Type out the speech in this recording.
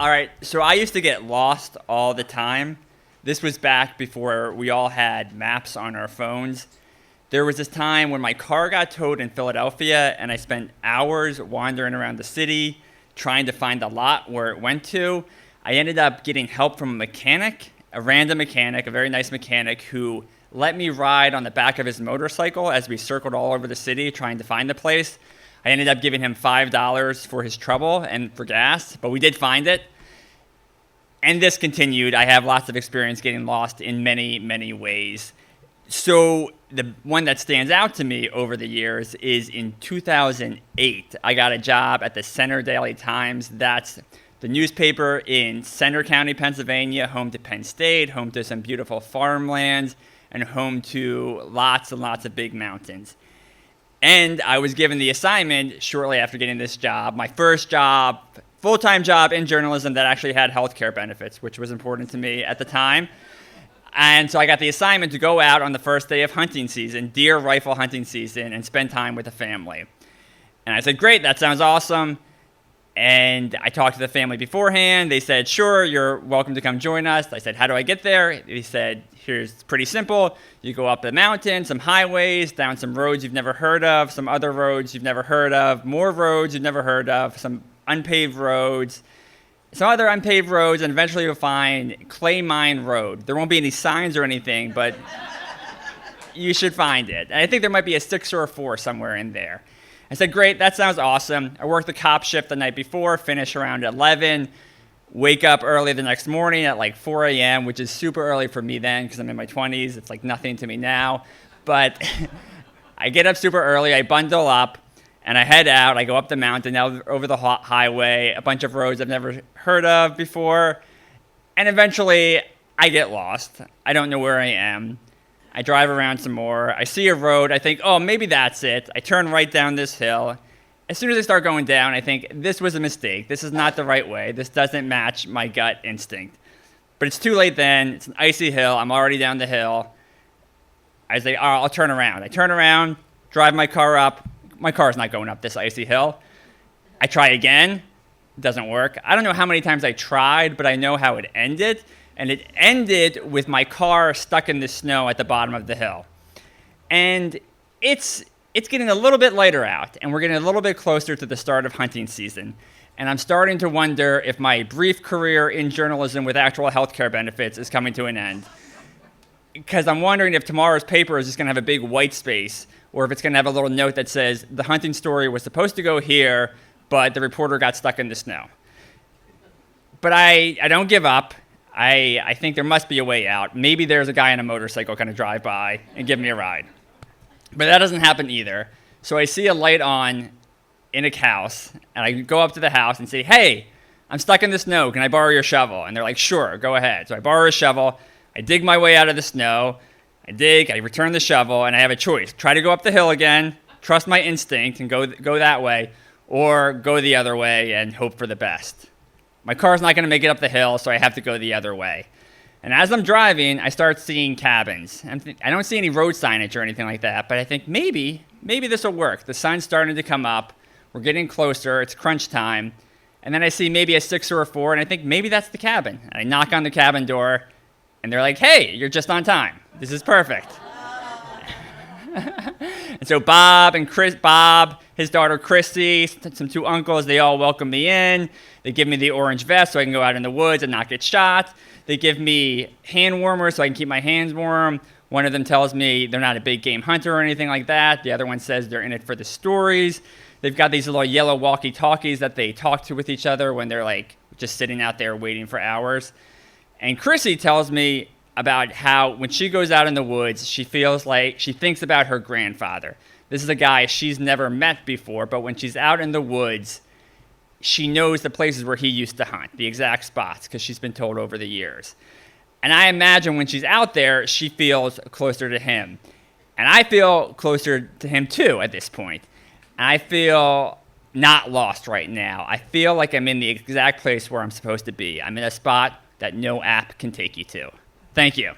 All right, so I used to get lost all the time. This was back before we all had maps on our phones. There was this time when my car got towed in Philadelphia, and I spent hours wandering around the city trying to find the lot where it went to. I ended up getting help from a mechanic, a random mechanic, a very nice mechanic, who let me ride on the back of his motorcycle as we circled all over the city trying to find the place. I ended up giving him $5 for his trouble and for gas, but we did find it. And this continued. I have lots of experience getting lost in many, many ways. So the one that stands out to me over the years is in 2008, I got a job at the Center Daily Times. That's the newspaper in Center County, Pennsylvania, home to Penn State, home to some beautiful farmlands, and home to lots and lots of big mountains. And I was given the assignment shortly after getting this job, my first job, full-time job in journalism that actually had health care benefits, which was important to me at the time. And so I got the assignment to go out on the first day of hunting season, deer rifle hunting season, and spend time with the family. And I said, great, that sounds awesome. And I talked to the family beforehand. They said, sure, you're welcome to come join us. I said, how do I get there? They said, it's pretty simple. You go up the mountain, some highways, down some roads you've never heard of, some other roads you've never heard of, more roads you've never heard of, some unpaved roads, some other unpaved roads, and eventually you'll find Clay Mine Road. There won't be any signs or anything, but you should find it. And I think there might be a 6 or a 4 somewhere in there. I said, great, that sounds awesome. I worked the cop shift the night before, finish around 11, wake up early the next morning at like 4 a.m., which is super early for me then because I'm in my 20s. It's like nothing to me now. But I get up super early, I bundle up, and I head out. I go up the mountain, out over the highway, a bunch of roads I've never heard of before. And eventually, I get lost. I don't know where I am. I drive around some more. I see a road. I think, oh, maybe that's it. I turn right down this hill. As soon as I start going down, I think, this was a mistake. This is not the right way. This doesn't match my gut instinct. But it's too late then. It's an icy hill. I'm already down the hill. I say, oh, I'll turn around. I turn around, drive my car up. My car's not going up this icy hill. I try again. It doesn't work. I don't know how many times I tried, but I know how it ended. And it ended with my car stuck in the snow at the bottom of the hill. And it's getting a little bit later out, and we're getting a little bit closer to the start of hunting season. And I'm starting to wonder if my brief career in journalism with actual health care benefits is coming to an end. Because I'm wondering if tomorrow's paper is just going to have a big white space, or if it's going to have a little note that says, the hunting story was supposed to go here, but the reporter got stuck in the snow. But I don't give up. I think there must be a way out. Maybe there's a guy on a motorcycle going to drive by and give me a ride. But that doesn't happen either. So I see a light on in a house, and I go up to the house and say, hey, I'm stuck in the snow. Can I borrow your shovel? And they're like, sure, go ahead. So I borrow a shovel. I dig my way out of the snow. I return the shovel, and I have a choice. Try to go up the hill again, trust my instinct, and go that way, or go the other way and hope for the best. My car's not going to make it up the hill, so I have to go the other way. And as I'm driving, I start seeing cabins. I don't see any road signage or anything like that, but I think maybe this will work. The sun's starting to come up. We're getting closer. It's crunch time. And then I see maybe a 6 or a 4, and I think maybe that's the cabin. And I knock on the cabin door, and they're like, hey, you're just on time. This is perfect. And so Bob, his daughter Christy, some 2 uncles, they all welcome me in. They give me the orange vest so I can go out in the woods and not get shot. They give me hand warmers so I can keep my hands warm. One of them tells me they're not a big game hunter or anything like that. The other one says they're in it for the stories. They've got these little yellow walkie-talkies that they talk to with each other when they're like just sitting out there waiting for hours. And Chrissy tells me about how when she goes out in the woods, she feels like she thinks about her grandfather. This is a guy she's never met before, but when she's out in the woods, she knows the places where he used to hunt, the exact spots, because she's been told over the years. And I imagine when she's out there, she feels closer to him. And I feel closer to him too at this point. And I feel not lost right now. I feel like I'm in the exact place where I'm supposed to be. I'm in a spot that no app can take you to. Thank you.